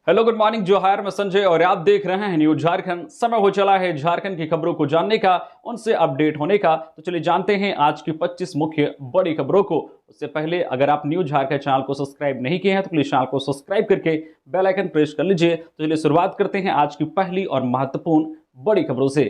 Hello good morning जोहार, मैं संजय और आप देख रहे हैं न्यूज झारखंड। समय हो चला है झारखंड की खबरों को जानने का, उनसे अपडेट होने का। तो चलिए जानते हैं आज की 25 मुख्य बड़ी खबरों को। उससे पहले अगर आप न्यूज झारखंड चैनल को सब्सक्राइब नहीं किए हैं तो प्लीज चैनल को सब्सक्राइब करके बेल आइकन प्रेस कर लीजिए। तो चलिए शुरुआत करते हैं आज की पहली और महत्वपूर्ण बड़ी खबरों से।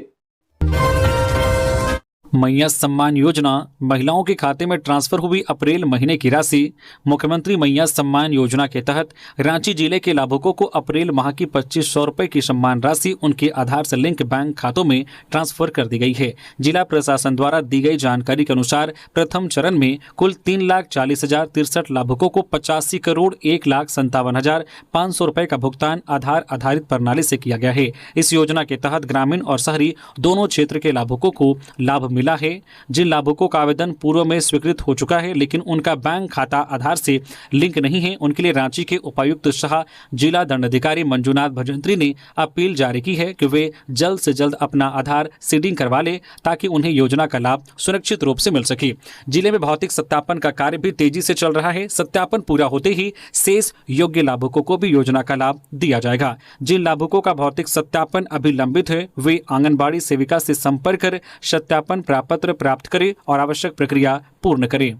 मैया सम्मान योजना, महिलाओं के खाते में ट्रांसफर हुई अप्रैल महीने की राशि। मुख्यमंत्री मैया सम्मान योजना के तहत रांची जिले के लाभुकों को अप्रैल माह की 2500 रुपए की सम्मान राशि उनके आधार से लिंक बैंक खातों में ट्रांसफर कर दी गई है। जिला प्रशासन द्वारा दी गई जानकारी के अनुसार प्रथम चरण में कुल 3,40,063 लाभुकों को 85 करोड़ 1,57,500 रुपए का भुगतान आधार आधारित प्रणाली से किया गया है। इस योजना के तहत ग्रामीण और शहरी दोनों क्षेत्र के लाभुकों को लाभ मिला है। जिन लाभुकों का आवेदन पूर्व में स्वीकृत हो चुका है लेकिन उनका बैंक खाता आधार से लिंक नहीं है, उनके लिए रांची के उपायुक्त शाह जिला दंडाधिकारी मंजूनाथ भजंत्री ने अपील जारी की है कि वे जल्द से जल्द अपना आधार सीडिंग करवा ले ताकि उन्हें योजना का लाभ सुरक्षित रूप से मिल सके। जिले में भौतिक सत्यापन का कार्य भी तेजी से चल रहा है। सत्यापन पूरा होते ही शेष योग्य लाभुकों को भी योजना का लाभ दिया जाएगा। जिन लाभुकों का भौतिक सत्यापन अभी लंबित है वे आंगनबाड़ी सेविका से संपर्क कर सत्यापन पत्र प्राप्त करें और आवश्यक प्रक्रिया पूर्ण करें।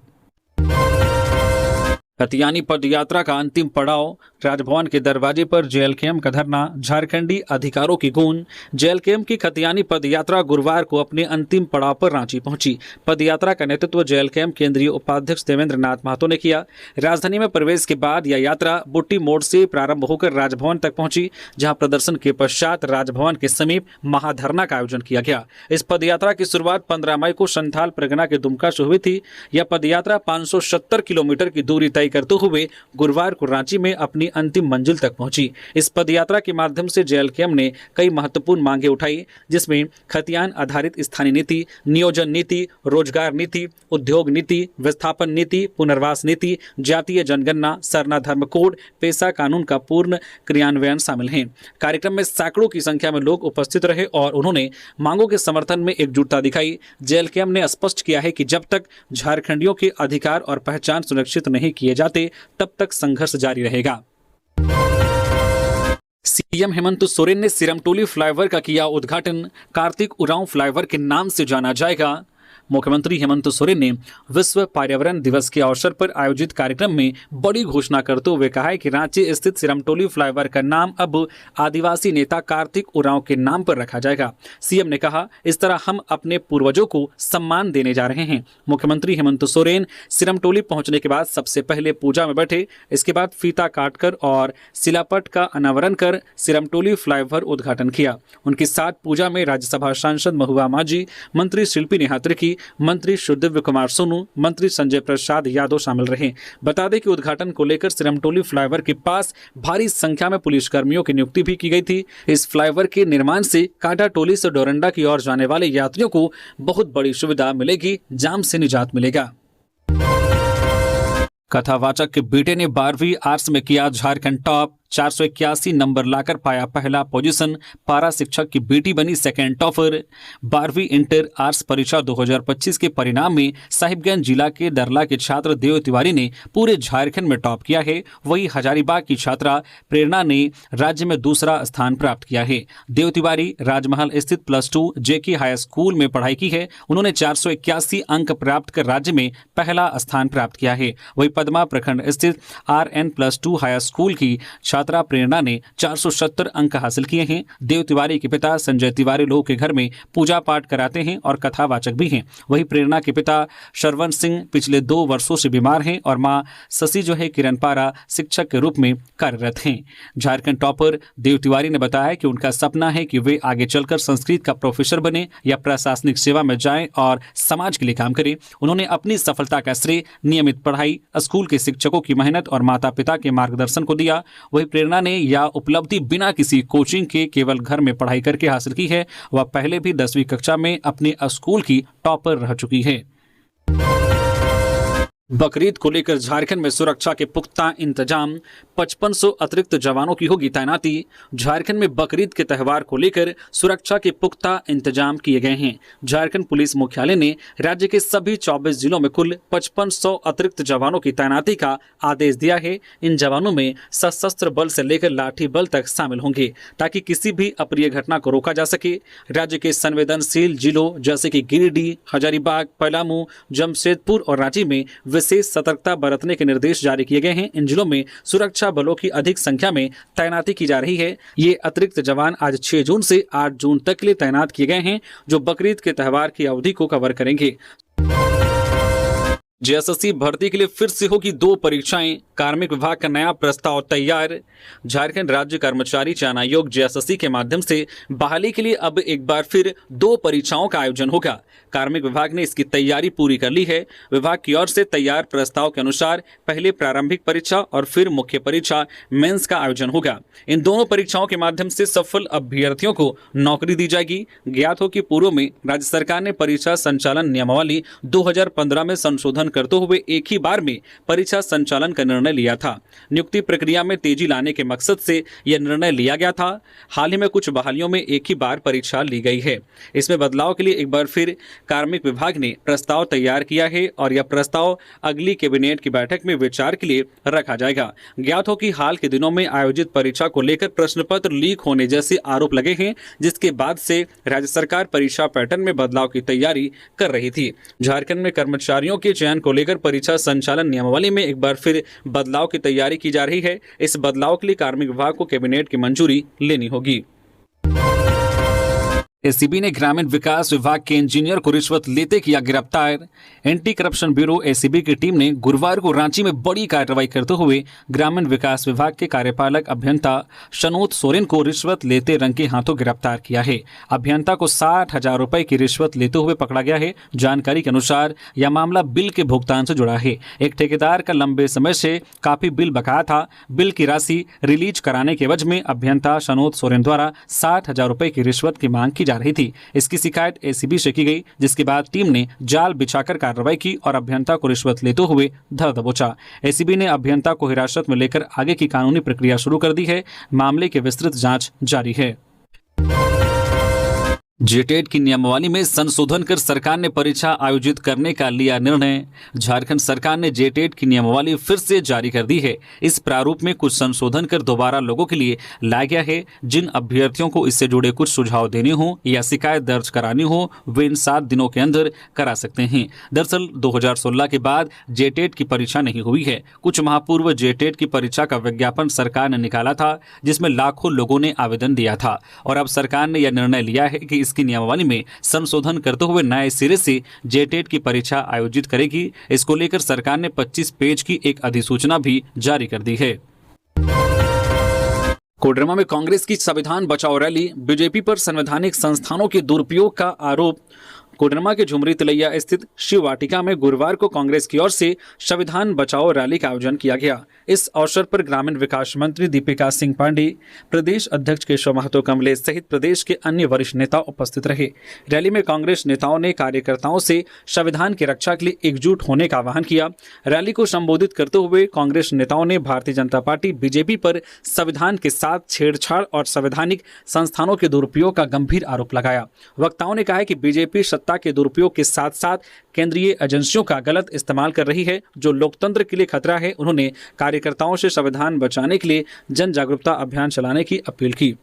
कतियानी पदयात्रा का अंतिम पड़ाव, राजभवन के दरवाजे पर जेएलकेएम का धरना, झारखंडी अधिकारों की गूंज। जेएलकेएम की खतियानी पदयात्रा गुरुवार को अपने अंतिम पड़ाव पर रांची पहुंची। पदयात्रा का नेतृत्व जेएलकेएम केंद्रीय उपाध्यक्ष देवेंद्र नाथ महतो ने किया। राजधानी में प्रवेश के बाद यह यात्रा बुट्टी मोड़ से प्रारंभ होकर राजभवन तक पहुंची, जहां प्रदर्शन के पश्चात राजभवन के समीप महाधरना का आयोजन किया गया। इस पदयात्रा की शुरुआत 15 मई को संथाल परगना के दुमका से हुई थी। यह पदयात्रा 570 किलोमीटर की दूरी तय करते हुए गुरुवार को रांची में अपनी अंतिम मंजिल तक पहुंची। इस पदयात्रा के माध्यम से जेएलकेएम ने कई महत्वपूर्ण मांगे उठाई, जिसमें खतियान आधारित स्थानीय नीति, नियोजन नीति, रोजगार नीति, उद्योग नीति, विस्थापन नीति, पुनर्वास नीति, जातीय जनगणना, सरना धर्म कोड, पेशा कानून का पूर्ण क्रियान्वयन शामिल हैं। कार्यक्रम में सैकड़ों की संख्या में लोग उपस्थित रहे और उन्होंने मांगों के समर्थन में एकजुटता दिखाई। जेएलकेएम ने स्पष्ट किया है कि जब तक झारखंडियों के अधिकार और पहचान सुरक्षित नहीं किए जाते तब तक संघर्ष जारी रहेगा। सीएम हेमंत सोरेन ने सिरमटोली फ्लाईओवर का किया उद्घाटन। कार्तिक उरांव फ्लाईओवर के नाम से जाना जाएगा। मुख्यमंत्री हेमंत सोरेन ने विश्व पर्यावरण दिवस के अवसर पर आयोजित कार्यक्रम में बड़ी घोषणा करते हुए कहा है कि रांची स्थित सिरमटोली फ्लाईओवर का नाम अब आदिवासी नेता कार्तिक उरांव के नाम पर रखा जाएगा। सीएम ने कहा, इस तरह हम अपने पूर्वजों को सम्मान देने जा रहे हैं। मुख्यमंत्री हेमंत सोरेन सिरमटोली पहुंचने के बाद सबसे पहले पूजा में बैठे। इसके बाद फीता काटकर और शिलापट का अनावरण कर सिरमटोली फ्लाईओवर उद्घाटन किया। उनके साथ पूजा में राज्यसभा सांसद महुआ माझी, मंत्री शिल्पी नेहात्रिकी, मंत्री सुदिव्य कुमार सोनू, मंत्री संजय प्रसाद यादव शामिल रहे। बता दें कि उद्घाटन को लेकर सिरमटोली फ्लाईओवर के पास भारी संख्या में पुलिसकर्मियों की नियुक्ति भी की गई थी। इस फ्लाईओवर के निर्माण से कांटाटोली से डोरंडा की ओर जाने वाले यात्रियों को बहुत बड़ी सुविधा मिलेगी, जाम से निजात मिलेगा। कथावाचक के बेटे ने 12वीं आर्ट्स में किया झारखंड टॉप, 481 नंबर लाकर पाया पहला पोजीशन। पारा शिक्षक की बेटी बनी सेकेंड टॉपर। 12वीं इंटर आर्ट्स परीक्षा 2025 के परिणाम में साहिबगंज जिला के दरला के छात्र देव तिवारी ने पूरे झारखंड में टॉप किया है। वहीं हजारीबाग की छात्रा प्रेरणा ने राज्य में दूसरा स्थान प्राप्त किया है। देव तिवारी राजमहल स्थित +2 जेके हाई स्कूल में पढ़ाई की है। उन्होंने 481 अंक प्राप्त कर राज्य में पहला स्थान प्राप्त किया है। वही पदमा प्रखंड स्थित RN+2 हाई स्कूल की छात्रा प्रेरणा ने 470 अंक हासिल किए हैं। देव तिवारी के पिता संजय तिवारी लोग के घर में पूजा पाठ कराते हैं और कथावाचक भी हैं। वहीं प्रेरणा के पिता शरवण सिंह पिछले 2 वर्षों से बीमार हैं और मां शशि जो है किरण पारा शिक्षक के रूप में कार्यरत हैं। झारखंड टॉपर देव तिवारी ने बताया कि उनका सपना है कि वे आगे चलकर संस्कृत का प्रोफेसर बने या प्रशासनिक सेवा में जाएं और समाज के लिए काम करें। उन्होंने अपनी सफलता का श्रेय नियमित पढ़ाई, स्कूल के शिक्षकों की मेहनत और माता पिता के मार्गदर्शन को दिया। वही प्रेरणा ने यह उपलब्धि बिना किसी कोचिंग के केवल घर में पढ़ाई करके हासिल की है। वह पहले भी 10वीं कक्षा में अपने स्कूल की टॉपर रह चुकी है। बकरीद को लेकर झारखंड में सुरक्षा के पुख्ता इंतजाम, 5500 अतिरिक्त जवानों की होगी तैनाती। झारखंड में बकरीद के त्यौहार को लेकर सुरक्षा के पुख्ता इंतजाम किए गए हैं। झारखंड पुलिस मुख्यालय ने राज्य के सभी 24 जिलों में कुल 5500 अतिरिक्त जवानों की तैनाती का आदेश दिया है। इन जवानों में सशस्त्र बल से लेकर लाठी बल तक शामिल होंगे ताकि किसी भी अप्रिय घटना को रोका जा सके। राज्य के संवेदनशील जिलों जैसे कि गिरिडीह, हजारीबाग, पलामू, जमशेदपुर और रांची में विशेष सतर्कता बरतने के निर्देश जारी किए गए हैं। इन जिलों में सुरक्षा बलों की अधिक संख्या में तैनाती की जा रही है। ये अतिरिक्त जवान आज 6 जून से 8 जून तक के लिए तैनात किए गए हैं, जो बकरीद के त्यौहार की अवधि को कवर करेंगे। जेएसएससी भर्ती के लिए फिर से होगी 2 परीक्षाएं, कार्मिक विभाग का नया प्रस्ताव तैयार। झारखंड राज्य कर्मचारी चयन आयोग जेएसएससी के माध्यम से बहाली के लिए अब एक बार फिर 2 परीक्षाओं का आयोजन होगा। कार्मिक विभाग ने इसकी तैयारी पूरी कर ली है। विभाग की ओर से तैयार प्रस्ताव के अनुसार पहले प्रारंभिक परीक्षा और फिर मुख्य परीक्षा मेंस का आयोजन होगा। इन दोनों परीक्षाओं के माध्यम से सफल अभ्यर्थियों को नौकरी दी जाएगी। ज्ञात हो कि पूर्व में राज्य सरकार ने परीक्षा संचालन नियमावली 2015 में संशोधन करते हुए एक ही बार में परीक्षा संचालन का निर्णय लिया था। नियुक्ति प्रक्रिया में तेजी लाने के मकसद से यह निर्णय लिया गया था। हाल ही में कुछ बहालियों में एक ही बार परीक्षा ली गई है। इसमें बदलाव के लिए एक बार फिर कार्मिक विभाग ने प्रस्ताव तैयार किया है और यह प्रस्ताव अगली कैबिनेट की बैठक में विचार के लिए रखा जाएगा। ज्ञात हो कि हाल के दिनों में आयोजित परीक्षा को लेकर प्रश्न पत्र लीक होने जैसे आरोप लगे हैं, जिसके बाद से राज्य सरकार परीक्षा पैटर्न में बदलाव की तैयारी कर रही थी। झारखंड में कर्मचारियों के चयन को लेकर परीक्षा संचालन नियमावली में एक बार फिर बदलाव की तैयारी की जा रही है। इस बदलाव के लिए कार्मिक विभाग को कैबिनेट की मंजूरी लेनी होगी। एसीबी ने ग्रामीण विकास विभाग के इंजीनियर को रिश्वत लेते किया गिरफ्तार। एंटी करप्शन ब्यूरो एसीबी की टीम ने गुरुवार को रांची में बड़ी कार्रवाई करते हुए ग्रामीण विकास विभाग के कार्यपालक अभियंता शनोत सोरेन को रिश्वत लेते रंगे हाथों गिरफ्तार किया है। अभियंता को 60,000 रुपए की रिश्वत लेते हुए पकड़ा गया है। जानकारी के अनुसार यह मामला बिल के भुगतान से जुड़ा है। एक ठेकेदार का लंबे समय से काफी बिल बकाया था। बिल की राशि रिलीज कराने के एवज में अभियंता शनोत सोरेन द्वारा 60,000 रुपए की रिश्वत की मांग की जा रही थी। इसकी शिकायत एसीबी से की गई, जिसके बाद टीम ने जाल बिछाकर कार्रवाई की और अभियंता को रिश्वत लेते हुए धर दबोचा। एसीबी ने अभियंता को हिरासत में लेकर आगे की कानूनी प्रक्रिया शुरू कर दी है। मामले की विस्तृत जांच जारी है। जेटेट की नियमावली में संशोधन कर सरकार ने परीक्षा आयोजित करने का लिया निर्णय। झारखंड सरकार ने जेटेट की नियमावली फिर से जारी कर दी है। इस प्रारूप में कुछ संशोधन कर दोबारा लोगों के लिए लाया गया है। जिन अभ्यर्थियों को इससे जुड़े कुछ सुझाव देने हो या शिकायत दर्ज करानी हो, वे इन 7 दिनों के अंदर करा सकते हैं। दरअसल 2016 के बाद जेटेट की परीक्षा नहीं हुई है। कुछ माह पूर्व जेटेट की परीक्षा का विज्ञापन सरकार ने निकाला था, जिसमें लाखों लोगों ने आवेदन दिया था और अब सरकार ने यह निर्णय लिया है कि इसकी नियमावली में संशोधन करते हुए नए सिरे से जेटेट की परीक्षा आयोजित करेगी। इसको लेकर सरकार ने 25 पेज की एक अधिसूचना भी जारी कर दी है। कोडरमा में कांग्रेस की संविधान बचाओ रैली, बीजेपी पर संवैधानिक संस्थानों के दुरुपयोग का आरोप। कोडरमा के झुमरी तिलैया स्थित शिव वाटिका में गुरुवार को कांग्रेस की ओर से संविधान बचाओ रैली का आयोजन किया गया। इस अवसर पर ग्रामीण विकास मंत्री दीपिका सिंह पांडे, प्रदेश अध्यक्ष केशव महतो कमलेश सहित प्रदेश के अन्य वरिष्ठ नेता उपस्थित रहे। रैली में कांग्रेस नेताओं ने कार्यकर्ताओं से संविधान की रक्षा के लिए एकजुट होने का आह्वान किया। रैली को संबोधित करते हुए कांग्रेस नेताओं ने भारतीय जनता पार्टी बीजेपी पर संविधान के साथ छेड़छाड़ और संवैधानिक संस्थानों के दुरुपयोग का गंभीर आरोप लगाया। वक्ताओं ने कहा कि बीजेपी सत्ता के दुरुपयोग के साथ साथ केंद्रीय एजेंसियों का गलत इस्तेमाल कर रही है, जो लोकतंत्र के लिए खतरा है। उन्होंने कार्यकर्ताओं से संविधान बचाने के लिए जन जागरूकता अभियान चलाने की अपील की।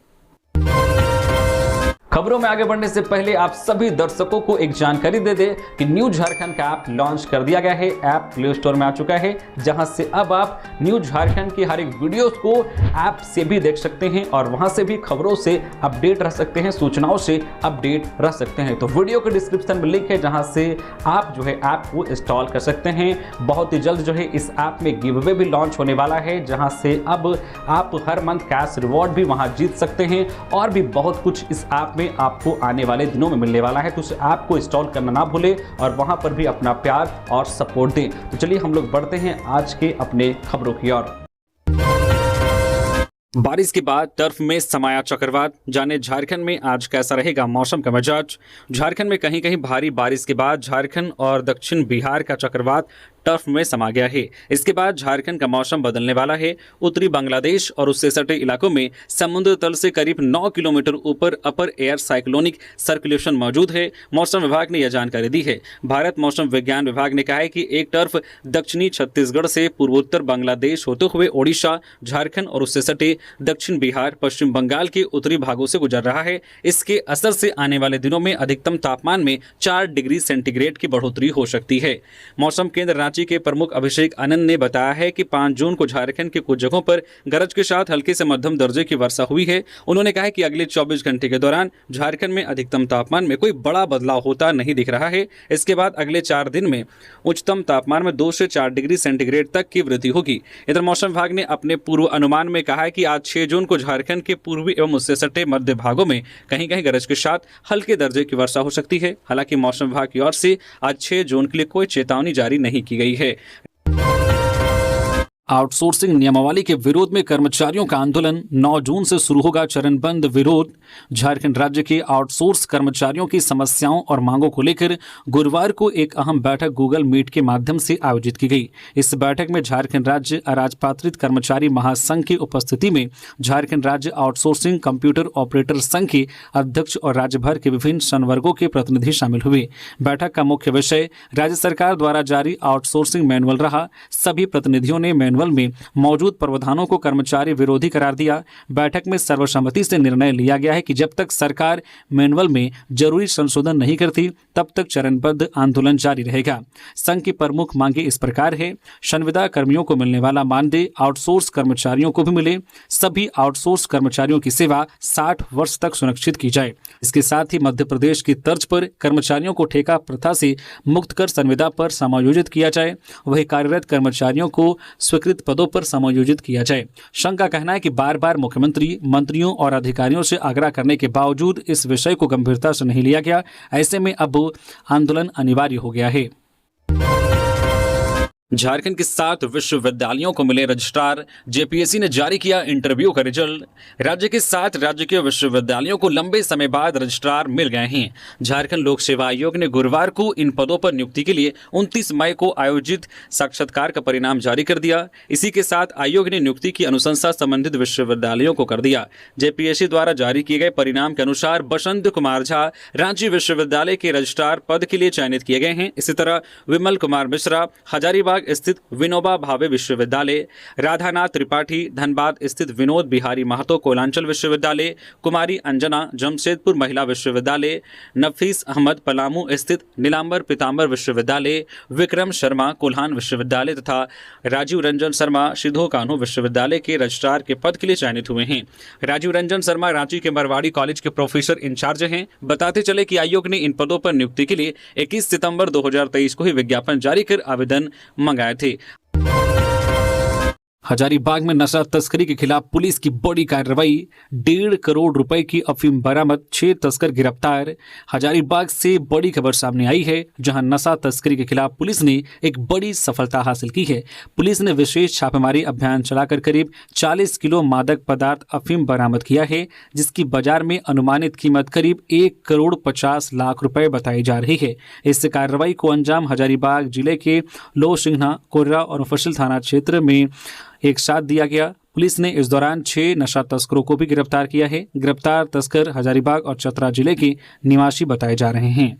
खबरों में आगे बढ़ने से पहले आप सभी दर्शकों को एक जानकारी दे दें कि न्यूज झारखंड का ऐप लॉन्च कर दिया गया है। ऐप प्ले स्टोर में आ चुका है, जहां से अब आप न्यूज झारखंड की हर एक वीडियोस को ऐप से भी देख सकते हैं और वहां से भी खबरों से अपडेट रह सकते हैं, सूचनाओं से अपडेट रह सकते हैं। तो वीडियो के डिस्क्रिप्शन में लिंक है, जहां से आप जो है ऐप को इंस्टॉल कर सकते हैं। बहुत ही जल्द जो है इस ऐप में गिव अवे भी लॉन्च होने वाला है, जहां से अब आप हर मंथ कैश रिवॉर्ड भी वहां जीत सकते हैं और भी बहुत कुछ इस ऐप में आपको आने वाले दिनों में मिलने वाला है। तो उस ऐप को इंस्टॉल करना ना भूलें और वहां पर भी अपना प्यार और सपोर्ट दें। तो चलिए हम लोग बढ़ते हैं आज के अपने खबरों की ओर। बारिश के बाद टर्फ में समाया चक्रवात, जाने झारखंड में आज कैसा रहेगा मौसम का मिजाज। झारखंड में कहीं कहीं भारी बारिश के बाद झारखंड और दक्षिण बिहार का चक्रवात टर्फ में समा गया है। इसके बाद झारखंड का मौसम बदलने वाला है। उत्तरी बांग्लादेश और उससे सटे इलाकों में समुद्र तल से करीब 9 किलोमीटर ऊपर अपर एयर साइक्लोनिक सर्कुलेशन मौजूद है। मौसम विभाग ने यह जानकारी दी है। भारत मौसम विज्ञान विभाग ने कहा है कि एक टर्फ दक्षिणी छत्तीसगढ़ से पूर्वोत्तर बांग्लादेश होते हुए ओडिशा, झारखंड और उससे सटे दक्षिण बिहार, पश्चिम बंगाल के उत्तरी भागों से गुजर रहा है। इसके असर से आने वाले दिनों में अधिकतम तापमान में 4 डिग्री सेंटीग्रेड की बढ़ोतरी हो सकती है। मौसम केंद्र रांची के प्रमुख अभिषेक आनंद ने बताया है कि 5 जून को झारखंड के कुछ जगहों पर गरज के साथ हल्के से मध्यम दर्जे की वर्षा हुई है। उन्होंने कहा कि अगले 24 घंटे के दौरान झारखंड में अधिकतम तापमान में कोई बड़ा बदलाव होता नहीं दिख रहा है। इसके बाद अगले 4 दिन में उच्चतम तापमान में 2 से 4 डिग्री सेंटीग्रेड तक की वृद्धि होगी। इधर मौसम विभाग ने अपने पूर्व अनुमान में कहा है कि आज 6 जून को झारखंड के पूर्वी एवं उससे सटे मध्य भागों में कहीं कहीं गरज के साथ हल्के दर्जे की वर्षा हो सकती है। हालांकि मौसम विभाग की ओर से आज 6 जून के लिए कोई चेतावनी जारी नहीं की गई है। आउटसोर्सिंग नियमावली के विरोध में कर्मचारियों का आंदोलन 9 जून से शुरू होगा। चरणबद्ध विरोध। झारखंड राज्य के आउटसोर्स कर्मचारियों की समस्याओं और मांगों को लेकर गुरुवार को एक अहम बैठक गूगल मीट के माध्यम से आयोजित की गई। इस बैठक में झारखंड राज्य अराजपात्रित कर्मचारी महासंघ की उपस्थिति में झारखंड राज्य आउटसोर्सिंग कंप्यूटर ऑपरेटर संघ के अध्यक्ष और राज्य भर के विभिन्न संवर्गों के प्रतिनिधि शामिल हुए। बैठक का मुख्य विषय राज्य सरकार द्वारा जारी आउटसोर्सिंग मैनुअल रहा। सभी प्रतिनिधियों ने मैनुअल में मौजूद प्रावधानों को कर्मचारी विरोधी करार दिया। बैठक में सर्वसम्मति से निर्णय लिया गया है कि जब तक सरकार मैनुअल में जरूरी संशोधन नहीं करती तब तक चरणबद्ध आंदोलन जारी रहेगा। संघ की प्रमुख मांगे इस प्रकार है। संविदा कर्मियों को मिलने वाला मानदेय आउटसोर्स कर्मचारियों को भी मिले। सभी आउटसोर्स कर्मचारियों की सेवा 60 वर्ष तक सुनिश्चित की जाए। इसके साथ ही मध्य प्रदेश की तर्ज पर कर्मचारियों को ठेका प्रथा से मुक्त कर संविदा पर समायोजित किया जाए। वही कार्यरत कर्मचारियों को स्वीकृत पदों पर समायोजित किया जाए। संघ का कहना है कि बार बार मुख्यमंत्री, मंत्रियों और अधिकारियों से आग्रह करने के बावजूद इस विषय को गंभीरता से नहीं लिया गया। ऐसे में अब आंदोलन अनिवार्य हो गया है। झारखंड के 7 विश्वविद्यालयों को मिले रजिस्ट्रार। जेपीएससी ने जारी किया इंटरव्यू का रिजल्ट। राज्य के 7 राजकीय विश्वविद्यालयों को लंबे समय बाद रजिस्ट्रार मिल गए हैं। झारखंड लोक सेवा आयोग ने गुरुवार को इन पदों पर नियुक्ति के लिए 29 मई को आयोजित साक्षात्कार का परिणाम जारी कर दिया। इसी के साथ आयोग ने नियुक्ति की अनुशंसा संबंधित विश्वविद्यालयों को कर दिया। जेपीएससी द्वारा जारी किए गए परिणाम के अनुसार बसंत कुमार झा रांची विश्वविद्यालय के रजिस्ट्रार पद के लिए चयनित किए गए हैं। इसी तरह विमल कुमार मिश्रा हजारीबाग स्थित विनोबा भावे विश्वविद्यालय, राधानाथ त्रिपाठी धनबाद स्थित विनोद बिहारी महतो कोयलांचल विश्वविद्यालय, कुमारी अंजना जमशेदपुर महिला विश्वविद्यालय, नफीस अहमद पलामू स्थित नीलांबर पीतांबर विश्वविद्यालय, विक्रम शर्मा कोल्हान विश्वविद्यालय तथा राजीव रंजन शर्मा सिद्धो कान्हू विश्वविद्यालय के रजिस्ट्रार के पद के लिए चयनित हुए हैं। राजीव रंजन शर्मा रांची के मरवाड़ी कॉलेज के प्रोफेसर इंचार्ज हैं। बताते चले कि आयोग ने इन पदों पर नियुक्ति के लिए 21 सितंबर 2023 को ही विज्ञापन जारी कर आवेदन मंगाए थे। हजारीबाग में नशा तस्करी के खिलाफ पुलिस की बड़ी कार्रवाई। 1.5 करोड़ रुपए की अफीम बरामद, 6 तस्कर गिरफ्तार। हजारीबाग से बड़ी खबर सामने आई है, जहां नशा तस्करी के खिलाफ पुलिस ने एक बड़ी सफलता हासिल की है। पुलिस ने विशेष छापेमारी अभियान चलाकर करीब 40 किलो मादक पदार्थ अफीम बरामद किया है, जिसकी बाजार में अनुमानित कीमत करीब 1 करोड़ 50 लाख रुपए बताई जा रही है। इस कार्रवाई को अंजाम हजारीबाग जिले के लोहसिंघना, कोर्रा और मुफस्सिल थाना क्षेत्र में एक साथ दिया गया। पुलिस ने इस दौरान 6 नशा तस्करों को भी गिरफ्तार किया है। गिरफ्तार तस्कर हजारीबाग और चतरा जिले के निवासी बताए जा रहे हैं।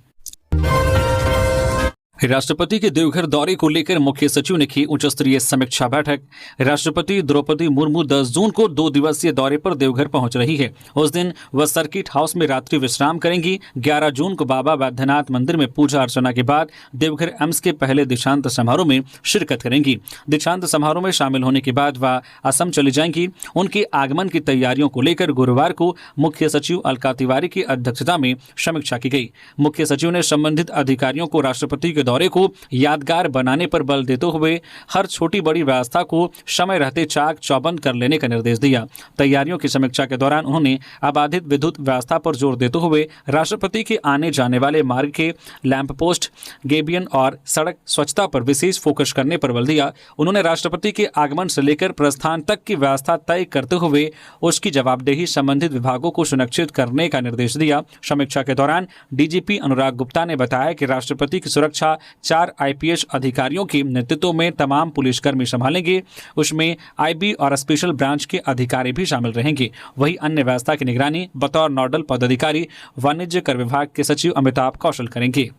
राष्ट्रपति के देवघर दौरे को लेकर मुख्य सचिव ने की उच्च स्तरीय समीक्षा बैठक। राष्ट्रपति द्रौपदी मुर्मू 10 जून को 2 दिवसीय दौरे पर देवघर पहुंच रही है। उस दिन वह सर्किट हाउस में रात्रि विश्राम करेंगी। 11 जून को बाबा वैद्यनाथ मंदिर में पूजा अर्चना के बाद देवघर एम्स के पहले दीक्षांत समारोह में शिरकत करेंगी। दीक्षांत समारोह में शामिल होने के बाद वह असम चली जाएंगी। उनके आगमन की तैयारियों को लेकर गुरुवार को मुख्य सचिव अलका तिवारी की अध्यक्षता में समीक्षा की गई। मुख्य सचिव ने संबंधित अधिकारियों को राष्ट्रपति के दौरे को यादगार बनाने पर बल देते हुए हर छोटी बड़ी व्यवस्था को समय रहते चाक चौबंद कर लेने का निर्देश दिया। तैयारियों की समीक्षा के दौरान उन्होंने अबाधित विद्युत व्यवस्था पर जोर देते हुए राष्ट्रपति के आने जाने वाले मार्ग के लैंप पोस्ट, गेबियन और सड़क स्वच्छता पर विशेष फोकस करने पर बल दिया। उन्होंने राष्ट्रपति के आगमन से लेकर प्रस्थान तक की व्यवस्था तय करते हुए उसकी जवाबदेही संबंधित विभागों को सुनिश्चित करने का निर्देश दिया। समीक्षा के दौरान डीजीपी अनुराग गुप्ता ने बताया कि राष्ट्रपति की सुरक्षा 4 IPS अधिकारियों के नेतृत्व में तमाम पुलिसकर्मी संभालेंगे। उसमें IB और स्पेशल ब्रांच के अधिकारी भी शामिल रहेंगे। वहीं अन्य व्यवस्था की निगरानी बतौर नोडल पदाधिकारी वाणिज्य कर विभाग के सचिव अमिताभ कौशल करेंगे।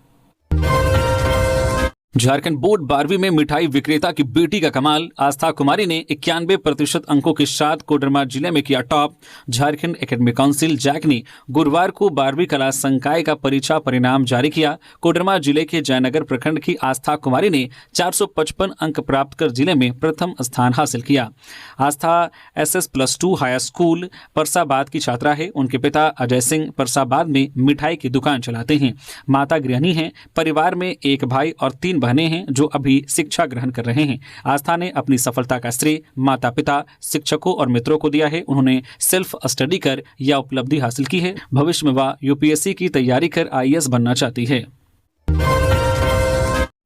झारखंड बोर्ड 12वीं में मिठाई विक्रेता की बेटी का कमाल। आस्था कुमारी ने 91% अंकों के साथ कोडरमा जिले में किया top. Jharkhand academic council JAC ने गुरुवार को 12वीं कला संकाय का परीक्षा परिणाम जारी किया। कोडरमा जिले के जयनगर प्रखंड की आस्था कुमारी ने 455 अंक प्राप्त कर जिले में प्रथम स्थान हासिल किया। आस्था SS+2 हाई स्कूल परसाबाद की छात्रा है। उनके पिता अजय सिंह परसाबाद में मिठाई की दुकान चलाते हैं। माता गृहिणी हैं। परिवार में एक भाई और 3 बहनें हैं जो अभी शिक्षा ग्रहण कर रहे हैं। आस्था ने अपनी सफलता का श्रेय माता पिता, शिक्षकों और मित्रों को दिया है। उन्होंने सेल्फ स्टडी कर यह उपलब्धि हासिल की है। भविष्य में वह UPSC की तैयारी कर IAS बनना चाहती है।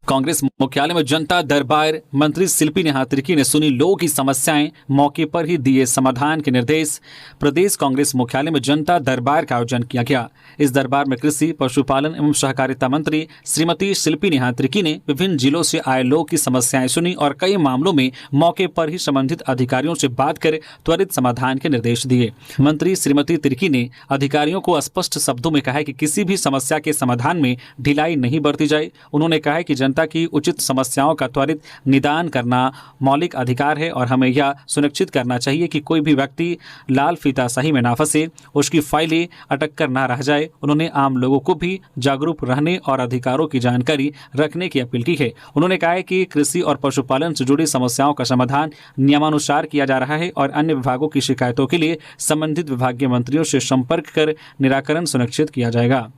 कांग्रेस मुख्यालय में जनता दरबार। मंत्री शिल्पी नेहा तिर्की ने सुनी लोगों की समस्याएं, मौके पर ही दिए समाधान के निर्देश। प्रदेश कांग्रेस मुख्यालय में जनता दरबार का आयोजन किया गया। इस दरबार में कृषि, पशुपालन एवं सहकारिता मंत्री श्रीमती शिल्पी नेहा तिर्की ने विभिन्न जिलों से आए लोगों की समस्याएं सुनी और कई मामलों में मौके पर ही संबंधित अधिकारियों से बात कर त्वरित समाधान के निर्देश दिए। मंत्री श्रीमती तिर्की ने अधिकारियों को स्पष्ट शब्दों में कहा है कि किसी भी समस्या के समाधान में ढिलाई नहीं बरती जाए। उन्होंने कहा है कि जनता की उचित समस्याओं का त्वरित निदान करना मौलिक अधिकार है और हमें यह सुनिश्चित करना चाहिए कि कोई भी व्यक्ति लाल फीताशाही में ना फंसे, उसकी फाइलें अटक कर ना रह जाए। उन्होंने आम लोगों को भी जागरूक रहने और अधिकारों की जानकारी रखने की अपील की है। उन्होंने कहा है कि कृषि और पशुपालन से जुड़ी समस्याओं का समाधान नियमानुसार किया जा रहा है और अन्य विभागों की शिकायतों के लिए संबंधित विभागीय मंत्रियों से संपर्क कर निराकरण सुनिश्चित किया जाएगा।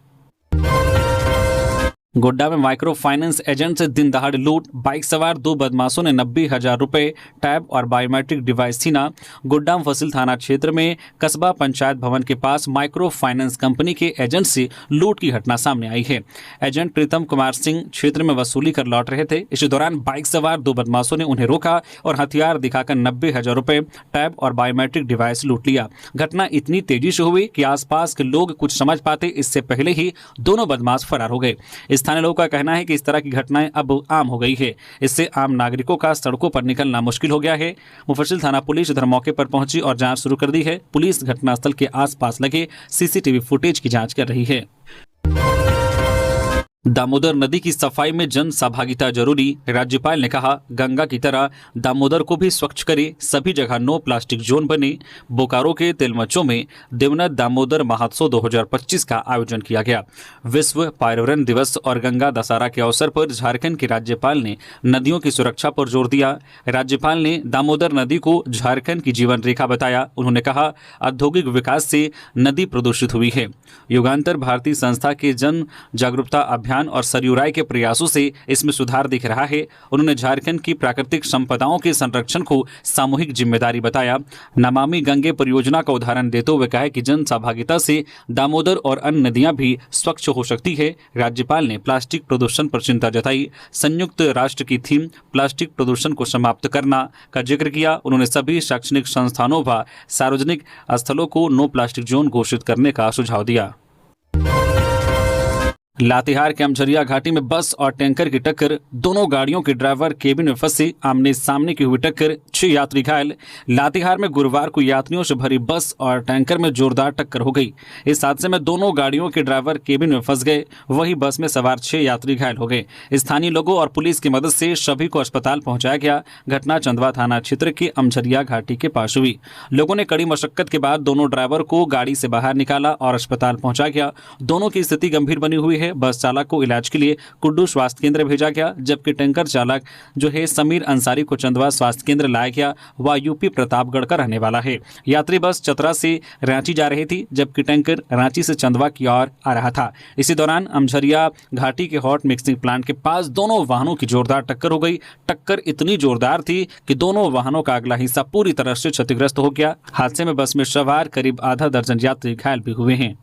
गोड्डा में माइक्रो फाइनेंस एजेंट से दिन दहाड़े लूट। बाइक सवार 2 बदमाशों ने 90,000 रुपए, टैब और बायोमेट्रिक डिवाइस छीना। गोड्डा फसिल थाना क्षेत्र में कस्बा पंचायत भवन के पास माइक्रो फाइनेंस कंपनी के एजेंट से लूट की घटना सामने आई है। एजेंट प्रीतम कुमार सिंह क्षेत्र में वसूली कर लौट रहे थे। इसी दौरान बाइक सवार 2 बदमाशों ने उन्हें रोका और हथियार दिखाकर 90,000 रुपए, टैब और बायोमेट्रिक डिवाइस लूट लिया। घटना इतनी तेजी से हुई कि आसपास के लोग कुछ समझ पाते इससे पहले ही दोनों बदमाश फरार हो गए। स्थानीय लोगों का कहना है कि इस तरह की घटनाएं अब आम हो गई है। इससे आम नागरिकों का सड़कों पर निकलना मुश्किल हो गया है। मुफस्सिल थाना पुलिस इधर मौके पर पहुंची और जांच शुरू कर दी है। पुलिस घटनास्थल के आसपास लगे CCTV फुटेज की जांच कर रही है। दामोदर नदी की सफाई में जन सहभागिता जरूरी। राज्यपाल ने कहा, गंगा की तरह दामोदर को भी स्वच्छ करे, सभी जगह नो प्लास्टिक जोन बने। बोकारो के तेलमचो में देवनाथ दामोदर महोत्सव 2025 का आयोजन किया गया। विश्व पर्यावरण दिवस और गंगा दशहरा के अवसर पर झारखंड के राज्यपाल ने नदियों की सुरक्षा पर जोर दिया। राज्यपाल ने दामोदर नदी को झारखंड की जीवन रेखा बताया। उन्होंने कहा, औद्योगिक विकास से नदी प्रदूषित हुई है। युगांतर भारतीय संस्था के जन जागरूकता अभियान और सरयू राय के प्रयासों से इसमें सुधार दिख रहा है। उन्होंने झारखंड की प्राकृतिक संपदाओं के संरक्षण को सामूहिक जिम्मेदारी बताया। नमामि गंगे परियोजना का उदाहरण देते हुए कहा कि जन सहभागिता से दामोदर और अन्य नदियां भी स्वच्छ हो सकती है। राज्यपाल ने प्लास्टिक प्रदूषण पर चिंता जताई। संयुक्त राष्ट्र की थीम प्लास्टिक प्रदूषण को समाप्त करना का जिक्र किया। उन्होंने सभी शैक्षणिक संस्थानों व सार्वजनिक स्थलों को नो प्लास्टिक जोन घोषित करने का सुझाव दिया। लातेहार के अमझरिया घाटी में बस और टैंकर की टक्कर, दोनों गाड़ियों के ड्राइवर केबिन में फंसे, आमने सामने की हुई टक्कर, 6 यात्री घायल। लातेहार में गुरुवार को यात्रियों से भरी बस और टैंकर में जोरदार टक्कर हो गई। इस हादसे में दोनों गाड़ियों के ड्राइवर केबिन में फंस गए, वहीं बस में सवार 6 यात्री घायल हो गए। स्थानीय लोगों और पुलिस की मदद से सभी को अस्पताल पहुंचाया गया। घटना चंदवा थाना क्षेत्र के अमझरिया घाटी के पास हुई। लोगों ने कड़ी मशक्कत के बाद दोनों ड्राइवर को गाड़ी से बाहर निकाला और अस्पताल पहुंचाया गया। दोनों की स्थिति गंभीर बनी हुई है। बस चालक को इलाज के लिए कुड्डू स्वास्थ्य केंद्र भेजा गया, जबकि टैंकर चालक जो है समीर अंसारी को चंदवा स्वास्थ्य केंद्र लाया गया। वह यूपी प्रतापगढ़ का रहने वाला है। यात्री बस चतरा से रांची जा रही थी, जबकि टैंकर रांची से चंदवा की ओर आ रहा था। इसी दौरान अमझरिया घाटी के हॉट मिक्सिंग प्लांट के पास दोनों वाहनों की जोरदार टक्कर हो गई। टक्कर इतनी जोरदार थी कि दोनों वाहनों का अगला हिस्सा पूरी तरह से क्षतिग्रस्त हो गया। हादसे में बस में सवार करीब आधा दर्जन यात्री घायल भी हुए हैं।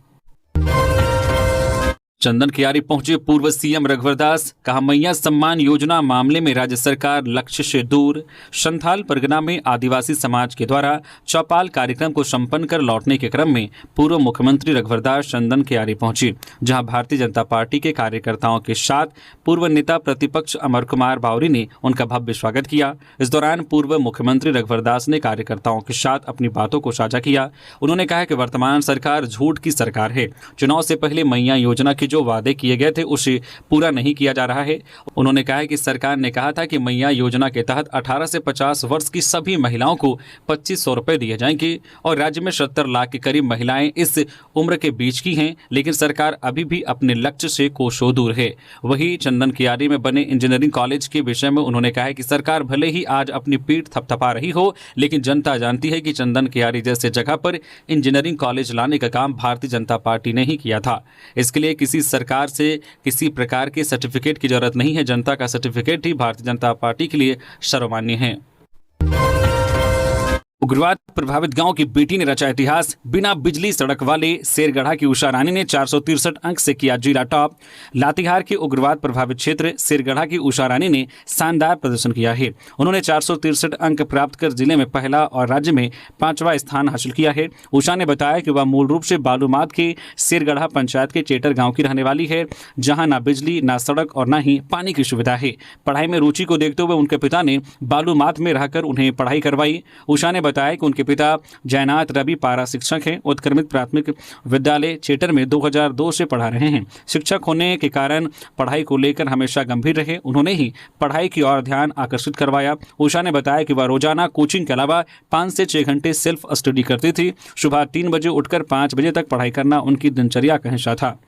चंदन कियारी पहुंचे पूर्व सीएम रघुवर दास, कहा मैया सम्मान योजना मामले में राज्य सरकार लक्ष्य से दूर। संथाल परगना में आदिवासी समाज के द्वारा चौपाल कार्यक्रम को संपन्न कर लौटने के क्रम में पूर्व मुख्यमंत्री रघुवर दास चंदन कियारी पहुंचे, जहां भारतीय जनता पार्टी के कार्यकर्ताओं के साथ पूर्व नेता प्रतिपक्ष अमर कुमार बावरी ने उनका भव्य स्वागत किया। इस दौरान पूर्व मुख्यमंत्री रघुवर दास ने कार्यकर्ताओं के साथ अपनी बातों को साझा किया। उन्होंने कहा कि वर्तमान सरकार झूठ की सरकार है। चुनाव से पहले मैया योजना के जो वादे किए गए थे उसे पूरा नहीं किया जा रहा है। उन्होंने कहा कि सरकार ने कहा था कि मैया योजना के तहत 18 से 50 वर्ष की सभी महिलाओं को 2500 रुपए दिए जाएंगे और राज्य में 70 लाख के करीब महिलाएं इस उम्र के बीच की हैं, लेकिन सरकार अभी भी अपने लक्ष्य से कोसों दूर है। वहीं चंदन कियारी में बने इंजीनियरिंग कॉलेज के विषय में उन्होंने कहा कि सरकार भले ही आज अपनी पीठ थपथपा रही हो, लेकिन जनता जानती है कि चंदन कियारी जैसे जगह पर इंजीनियरिंग कॉलेज लाने का काम भारतीय जनता पार्टी ने ही किया था। इसके लिए किसी सरकार से किसी प्रकार के सर्टिफिकेट की जरूरत नहीं है। जनता का सर्टिफिकेट ही भारतीय जनता पार्टी के लिए सर्वमान्य है। उग्रवाद प्रभावित गांव की बेटी ने रचा इतिहास, बिना बिजली सड़क वाले शेरगढ़ा की उषा रानी ने 463 अंक से किया जिला टॉप। लातेहार के उग्रवाद प्रभावित क्षेत्र शेरगढ़ा की उषा रानी ने शानदार प्रदर्शन किया है। उन्होंने 463 अंक प्राप्त कर जिले में पहला और राज्य में 5वां स्थान हासिल किया है। उषा ने बताया कि वह मूल रूप से बालूमाथ के शेरगढ़ा पंचायत के चेटर गाँव की रहने वाली है, जहाँ ना बिजली, ना सड़क और न ही पानी की सुविधा है। पढ़ाई में रुचि को देखते हुए उनके पिता ने बालूमाथ में रहकर उन्हें पढ़ाई करवाई। उषा ने बताया कि उनके पिता जयनाथ रवि पारा शिक्षक हैं। उत्क्रमित प्राथमिक विद्यालय चेटर में 2002 से पढ़ा रहे हैं। शिक्षक होने के कारण पढ़ाई को लेकर हमेशा गंभीर रहे। उन्होंने ही पढ़ाई की ओर ध्यान आकर्षित करवाया। उषा ने बताया कि वह रोजाना कोचिंग के अलावा 5 से 6 घंटे सेल्फ स्टडी करती थी। सुबह 3 बजे उठकर 5 बजे तक पढ़ाई करना उनकी दिनचर्या का हिस्सा था।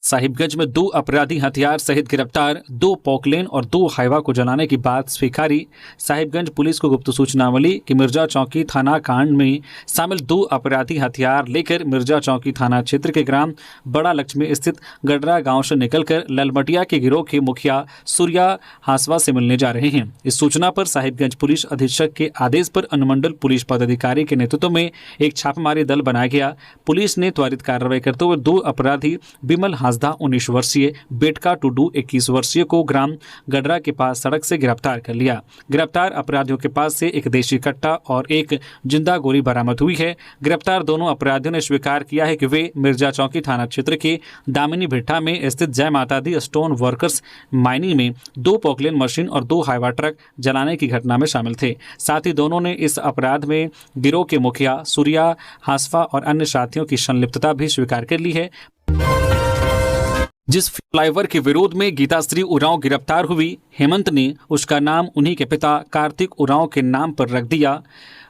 साहिबगंज में 2 अपराधी हथियार सहित गिरफ्तार, 2 पॉकलेन और 2 हाइवा को जलाने की बात स्वीकारी। साहिबगंज पुलिस को गुप्त सूचना मिली कि मिर्जा चौकी थाना कांड में शामिल 2 अपराधी हथियार लेकर मिर्जा चौकी थाना क्षेत्र के ग्राम बड़ा लक्ष्मी स्थित गडरा गांव से निकलकर ललमटिया के गिरोह के मुखिया सूर्या हासवा से मिलने जा रहे हैं। इस सूचना पर साहिबगंज पुलिस अधीक्षक के आदेश पर अनुमंडल पुलिस पदाधिकारी के नेतृत्व में एक छापामारी दल बनाया गया। पुलिस ने त्वरित कार्रवाई करते हुए 2 अपराधी बिमल 19 वर्षीय, बेटका टुडू 21 वर्षीय को ग्राम गडरा के पास सड़क से गिरफ्तार कर लिया। गिरफ्तार अपराधियों के पास से एक देशी कट्टा और एक जिंदा गोली बरामद हुई है। गिरफ्तार दोनों अपराधियों ने स्वीकार किया है कि वे मिर्जा चौकी थाना क्षेत्र के दामिनी भिट्ठा में स्थित जय माता दी स्टोन वर्कर्स माइनिंग में 2 पॉकलेन मशीन और 2 हाइवा ट्रक जलाने की घटना में शामिल थे। साथ ही दोनों ने इस अपराध में गिरोह के मुखिया सूर्या हासवा और अन्य साथियों की संलिप्तता भी स्वीकार कर ली है। जिस फ्लाईओवर के विरोध में गीताश्री उरांव गिरफ्तार हुई, हेमंत ने उसका नाम उन्हीं के पिता कार्तिक उरांव के नाम पर रख दिया।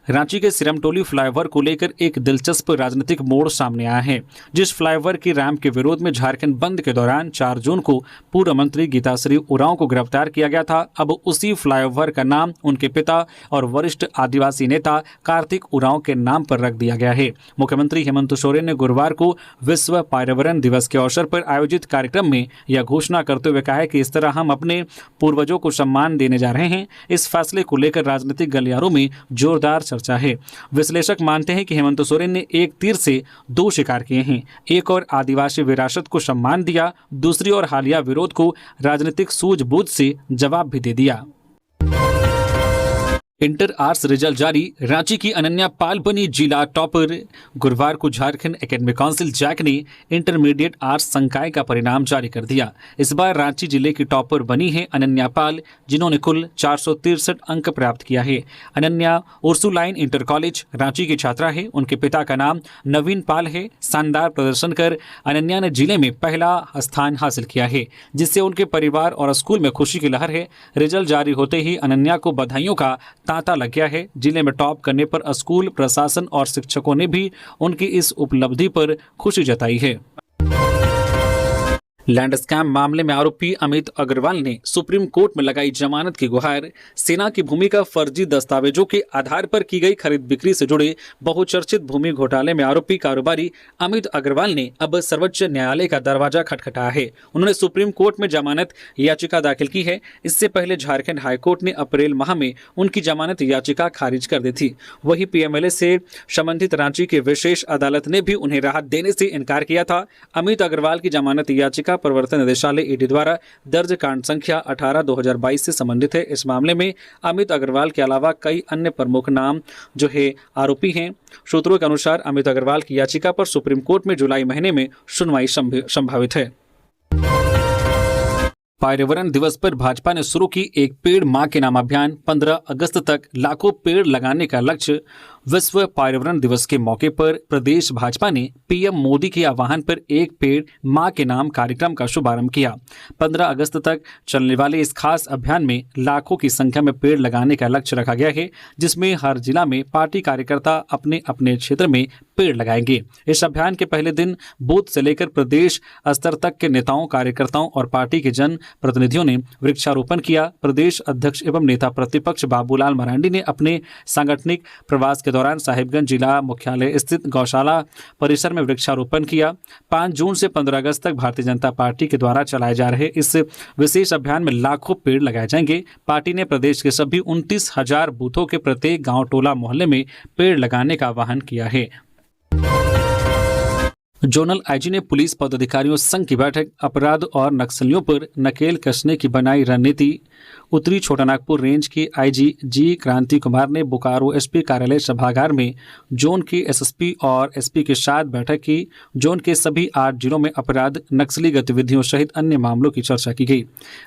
रांची के सिरमटोली फ्लाईओवर को लेकर एक दिलचस्प राजनीतिक मोड़ सामने आया है। जिस फ्लाईओवर की रैंप के विरोध में झारखंड बंद के दौरान 4 जून को पूर्व मंत्री गीताश्री उरांव को गिरफ्तार किया गया था, अब उसी फ्लाईओवर का नाम उनके पिता और वरिष्ठ आदिवासी नेता कार्तिक उरांव के नाम पर रख दिया गया है। मुख्यमंत्री हेमंत सोरेन ने गुरुवार को विश्व पर्यावरण दिवस के अवसर पर आयोजित कार्यक्रम में यह घोषणा करते हुए कहा है कि इस तरह हम अपने पूर्वजों को सम्मान देने जा रहे हैं। इस फैसले को लेकर राजनीतिक गलियारों में जोरदार चर्चा है। विश्लेषक मानते हैं कि हेमंत सोरेन ने एक तीर से 2 शिकार किए हैं। एक और आदिवासी विरासत को सम्मान दिया, दूसरी ओर हालिया विरोध को राजनीतिक सूझबूझ से जवाब भी दे दिया। इंटर आर्ट्स रिजल्ट जारी, रांची की अनन्या पाल बनी जिला टॉपर। गुरुवार को झारखंड एकेडमिक काउंसिल जैक ने इंटरमीडिएट आर्ट्स संकाय का परिणाम जारी कर दिया। इस बार रांची जिले की टॉपर बनी है अनन्या पाल, जिन्होंने कुल 463 अंक प्राप्त किया है। Ananya Ursuline inter college Ranchi की छात्रा है। उनके पिता का नाम नवीन पाल है। शानदार प्रदर्शन कर अनन्या ने जिले में पहला स्थान हासिल किया है, जिससे उनके परिवार और स्कूल में खुशी की लहर है। रिजल्ट जारी होते ही अनन्या को बधाइयों का तांता लग गया है। जिले में टॉप करने पर स्कूल प्रशासन और शिक्षकों ने भी उनकी इस उपलब्धि पर खुशी जताई है। लैंड स्कैम मामले में आरोपी अमित अग्रवाल ने सुप्रीम कोर्ट में लगाई जमानत की गुहार। सेना की भूमि का फर्जी दस्तावेजों के आधार पर की गई खरीद बिक्री से जुड़े बहुचर्चित भूमि घोटाले में आरोपी कारोबारी अमित अग्रवाल ने अब सर्वोच्च न्यायालय का दरवाजा खटखटाया है। उन्होंने सुप्रीम कोर्ट में जमानत याचिका दाखिल की है। इससे पहले झारखंड हाईकोर्ट ने अप्रैल माह में उनकी जमानत याचिका खारिज कर दी थी। वहीं पीएमएलए से संबंधित रांची की विशेष अदालत ने भी उन्हें राहत देने से इनकार किया था। अमित अग्रवाल की जमानत याचिका प्रवर्तन निदेशालय ईडी द्वारा दर्ज कांड संख्या 18/2022 से संबंधित है। इस मामले में अमित अग्रवाल के अलावा कई अन्य प्रमुख नाम जो है आरोपी हैं। सूत्रों के अनुसार अमित अग्रवाल की याचिका पर सुप्रीम कोर्ट में जुलाई महीने में सुनवाई संभावित है। पर्यावरण दिवस पर भाजपा ने शुरू की एक पेड़ मां के नाम अभियान। 15 अगस्त तक लाखों पेड़ लगाने का लक्ष्य। विश्व पर्यावरण दिवस के मौके पर प्रदेश भाजपा ने पीएम मोदी के आह्वान पर एक पेड़ मां के नाम कार्यक्रम का शुभारंभ किया। 15 अगस्त तक चलने वाले इस खास अभियान में लाखों की संख्या में पेड़ लगाने का लक्ष्य रखा गया है, जिसमें हर जिला में पार्टी कार्यकर्ता अपने अपने क्षेत्र में पेड़ लगाएंगे। इस अभियान के पहले दिन बूथ से लेकर प्रदेश स्तर तक के नेताओं, कार्यकर्ताओं और पार्टी के जन प्रतिनिधियों ने वृक्षारोपण किया। प्रदेश अध्यक्ष एवं नेता प्रतिपक्ष बाबूलाल मरांडी ने अपने सांगठनिक प्रवास के दौरान साहिबगंज जिला मुख्यालय स्थित गौशाला परिसर में वृक्षारोपण किया। 5 जून से 15 अगस्त तक भारतीय जनता पार्टी के द्वारा चलाए जा रहे इस विशेष अभियान में लाखों पेड़ लगाए जाएंगे। पार्टी ने प्रदेश के सभी 29,000 बूथों के प्रत्येक गांव, टोला, मोहल्ले में पेड़ लगाने का आह्वान किया है। जोनल आईजी ने पुलिस पदाधिकारियों संघ की बैठक। अपराध और नक्सलियों पर नकेल कसने की बनाई रणनीति। उत्तरी छोटानागपुर रेंज के आईजी जी क्रांति कुमार ने बोकारो एसपी कार्यालय सभागार में जोन के एसएसपी और एसपी के साथ बैठक की। जोन के सभी 8 जिलों में अपराध, नक्सली गतिविधियों सहित अन्य मामलों की चर्चा की गई।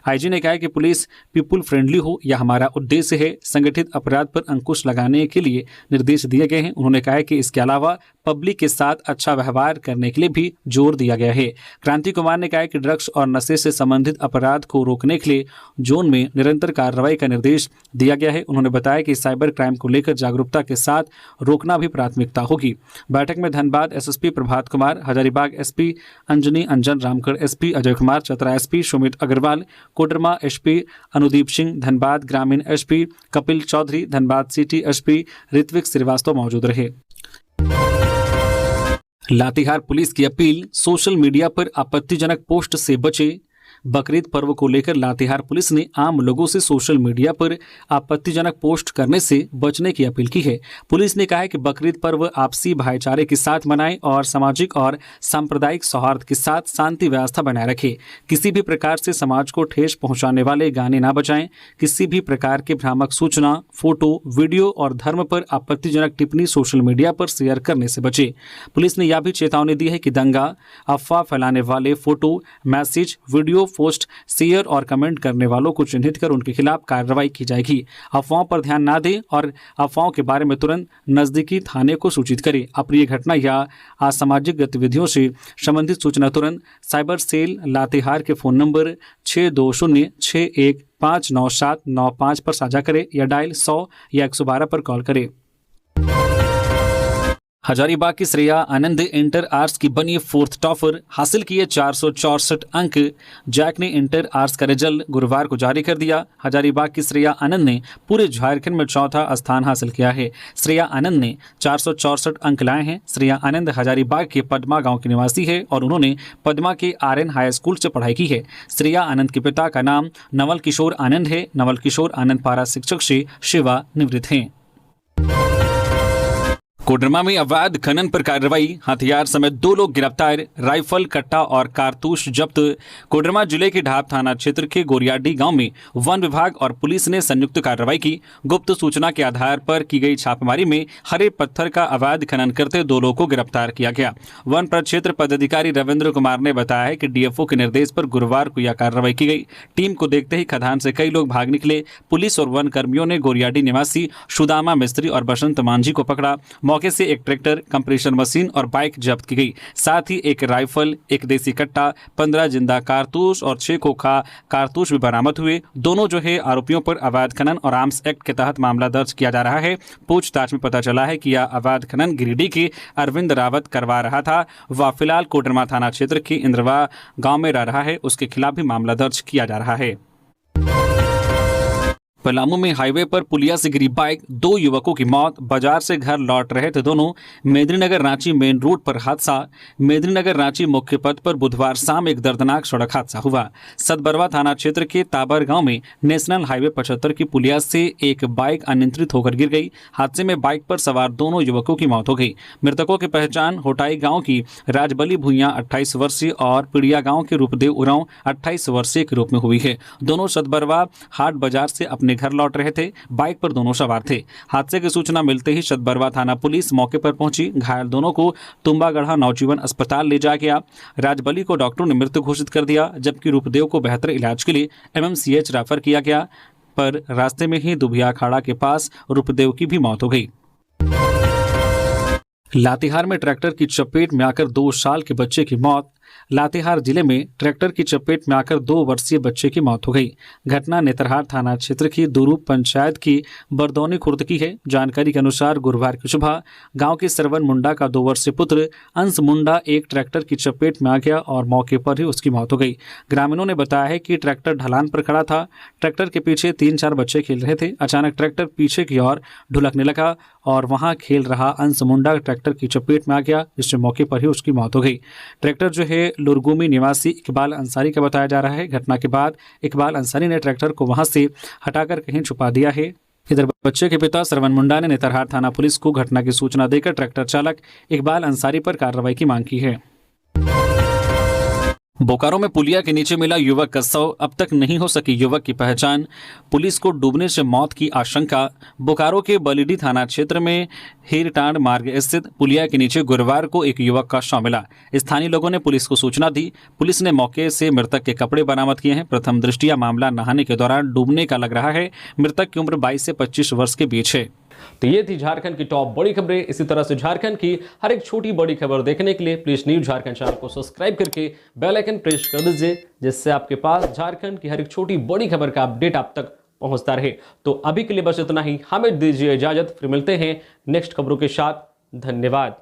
आईजी ने कहा कि पुलिस पीपुल फ्रेंडली हो, यह हमारा उद्देश्य है। संगठित अपराध पर अंकुश लगाने के लिए निर्देश दिए गए हैं। उन्होंने कहा कि इसके अलावा पब्लिक के साथ अच्छा व्यवहार करने के लिए भी जोर दिया गया है। क्रांति कुमार ने कहा कि ड्रग्स और नशे से संबंधित अपराध को रोकने के लिए जोन में निरंतर कार्रवाई का निर्देश दिया गया है। उन्होंने बताया कि साइबर क्राइम को लेकर जागरूकता के साथ रोकना भी प्राथमिकता होगी। बैठक में Dhanbad SSP Prabhat Kumar, Hazaribagh SP Anjani Anjan, Ramgarh SP Ajay Kumar, Chatra SP Sumit Agrawal, Koderma SP Anudeep Singh, Dhanbad ग्रामीण SP Kapil Chaudhary, Dhanbad city SP Ritwik Srivastava मौजूद रहे। लातेहार पुलिस की अपील, सोशल मीडिया पर आपत्तिजनक पोस्ट से बचे। बकरीद पर्व को लेकर लातेहार पुलिस ने आम लोगों से सोशल मीडिया पर आपत्तिजनक पोस्ट करने से बचने की अपील की है। पुलिस ने कहा है कि बकरीद पर्व आपसी भाईचारे के साथ मनाएं और सामाजिक और सांप्रदायिक सौहार्द के साथ शांति व्यवस्था बनाए रखें। किसी भी प्रकार से समाज को ठेस पहुंचाने वाले गाने ना बजाएं। किसी भी प्रकार के भ्रामक सूचना, फोटो, वीडियो और धर्म पर आपत्तिजनक टिप्पणी सोशल मीडिया पर शेयर करने से बचें। पुलिस ने यह भी चेतावनी दी है कि दंगा, अफवाह फैलाने वाले photo, message, video, post, share और कमेंट करने वालों को चिन्हित कर उनके खिलाफ कार्रवाई की जाएगी। अफवाहों पर ध्यान ना दें और अफवाहों के बारे में तुरंत नजदीकी थाने को सूचित करें। अप्रिय घटना या असामाजिक गतिविधियों से संबंधित सूचना तुरंत साइबर सेल लातेहार के फोन नंबर 62061597595 पर साझा करें या डायल 100 या 112 पर कॉल करें। हजारीबाग की श्रेया आनंद इंटर आर्ट्स की बनी 4th टॉपर, हासिल किए 464 अंक। जैक ने इंटर आर्ट्स का रिजल्ट गुरुवार को जारी कर दिया। हजारीबाग की श्रेया आनंद ने पूरे झारखंड में 4था स्थान हासिल किया है। श्रेया आनंद ने 464 अंक लाए हैं। श्रेया आनंद हजारीबाग के पद्मा गांव की निवासी है और उन्होंने पद्मा के आर्यन हाई स्कूल से पढ़ाई की है। श्रेया आनंद के पिता का नाम नवल किशोर आनंद है। नवल किशोर आनंद पारा शिक्षक से सेवानिवृत्त हैं। कोडरमा में अवैध खनन पर कार्रवाई, हथियार समेत 2 लोग गिरफ्तार, राइफल, कट्टा और कारतूस जब्त। कोडरमा जिले के ढाब थाना क्षेत्र के गोरियाडी गांव में वन विभाग और पुलिस ने संयुक्त कार्रवाई की। गुप्त सूचना के आधार पर की गई छापेमारी में हरे पत्थर का अवैध खनन करते 2 लोगों को गिरफ्तार किया गया। वन प्रक्षेत्र पदाधिकारी रविंद्र कुमार ने बताया है कि डीएफओ के निर्देश पर गुरुवार को यह कार्रवाई की गई। टीम को देखते ही खदान से कई लोग भाग निकले। पुलिस और वन कर्मियों ने गोरियाडी निवासी सुदामा मिस्त्री और बसंत मांझी को पकड़ा। मौके से एक ट्रैक्टर, कंप्रेशर मशीन और बाइक जब्त की गई। साथ ही एक राइफल, एक देसी कट्टा, 15 जिंदा कारतूस और 6 खोखा कारतूस भी बरामद हुए। दोनों जो है आरोपियों पर अवैध खनन और आर्म्स एक्ट के तहत मामला दर्ज किया जा रहा है। पूछताछ में पता चला है कि यह अवैध खनन गिरिडीह के अरविंद रावत करवा रहा था। वह फिलहाल कोडरमा थाना क्षेत्र के इंद्रवा गांव में रह रहा है। उसके खिलाफ भी मामला दर्ज किया जा रहा है। पलामू में हाईवे पर पुलिया से गिरी बाइक, 2 युवकों की मौत। बाजार से घर लौट रहे थे दोनों। मेदिनीनगर रांची मेन रोड पर हादसा। मेदिनीनगर रांची मुख्य पथ पर बुधवार शाम एक दर्दनाक सड़क हादसा हुआ। सतबरवा थाना क्षेत्र के ताबर गांव में नेशनल हाईवे 75 की पुलिया से एक बाइक अनियंत्रित होकर गिर गई। हादसे में बाइक पर सवार दोनों युवकों की मौत हो गई। मृतकों की पहचान होटाई गाँव की राजबली भुइयां 28 वर्षीय और पिड़िया गाँव के रूपदेव उरांव 28 वर्षीय के रूप में हुई है। दोनों सतबरवा हाट बाजार से अपने घर लौट रहे थे। बाइक पर दोनों सवार थे। हादसे की सूचना मिलते ही सतबरवा थाना पुलिस मौके पर पहुंची। घायल दोनों को तुम्बागढ़ा नवजीवन अस्पताल ले जाया गया। राजबली को डॉक्टरों ने मृत घोषित कर दिया, जबकि रूपदेव को बेहतर इलाज के लिए MMCH रेफर किया गया, पर रास्ते में ही दुभिया अखाड़ा के पास रूपदेव की भी मौत हो गई। लातेहार में ट्रैक्टर की चपेट में आकर 2 साल के बच्चे की मौत। लातेहार जिले में ट्रैक्टर की चपेट में आकर 2 वर्षीय बच्चे की मौत हो गई। घटना नेतरहाट थाना क्षेत्र की दुरूप पंचायत की बरदौनी खुर्द की है। जानकारी के अनुसार गुरुवार की सुबह गांव के सरवन मुंडा का 2 वर्षीय पुत्र अंश मुंडा एक ट्रैक्टर की चपेट में आ गया और मौके पर ही उसकी मौत हो गई। ग्रामीणों ने बताया है कि ट्रैक्टर ढलान पर खड़ा था। ट्रैक्टर के पीछे 3-4 बच्चे खेल रहे थे। अचानक ट्रैक्टर पीछे की ओर ढुलकने लगा और वहां खेल रहा अंश मुंडा ट्रैक्टर की चपेट में आ गया, जिससे मौके पर ही उसकी मौत हो गई। ट्रैक्टर जो है लुरगुमी निवासी इकबाल अंसारी का बताया जा रहा है। घटना के बाद इकबाल अंसारी ने ट्रैक्टर को वहां से हटाकर कहीं छुपा दिया है। इधर बच्चे के पिता सरवन मुंडा ने नेतरहाट थाना पुलिस को घटना की सूचना देकर ट्रैक्टर चालक इकबाल अंसारी पर कार्रवाई की मांग की है। बोकारो में पुलिया के नीचे मिला युवक का शव, अब तक नहीं हो सकी युवक की पहचान। पुलिस को डूबने से मौत की आशंका। बोकारो के बलिडी थाना क्षेत्र में हीरटांड मार्ग स्थित पुलिया के नीचे गुरुवार को एक युवक का शव मिला। स्थानीय लोगों ने पुलिस को सूचना दी। पुलिस ने मौके से मृतक के कपड़े बरामद किए हैं। प्रथम दृष्टया मामला नहाने के दौरान डूबने का लग रहा है। मृतक की उम्र 22 से 25 वर्ष के बीच है। तो ये थी झारखंड की टॉप बड़ी खबरें। इसी तरह से झारखंड की हर एक छोटी बड़ी खबर देखने के लिए प्लीज न्यूज झारखंड चैनल को सब्सक्राइब करके बेल आइकन प्रेस कर दीजिए, जिससे आपके पास झारखंड की हर एक छोटी बड़ी खबर का अपडेट आप तक पहुंचता रहे। तो अभी के लिए बस इतना ही। हमें दीजिए इजाजत, फिर मिलते हैं नेक्स्ट खबरों के साथ। धन्यवाद।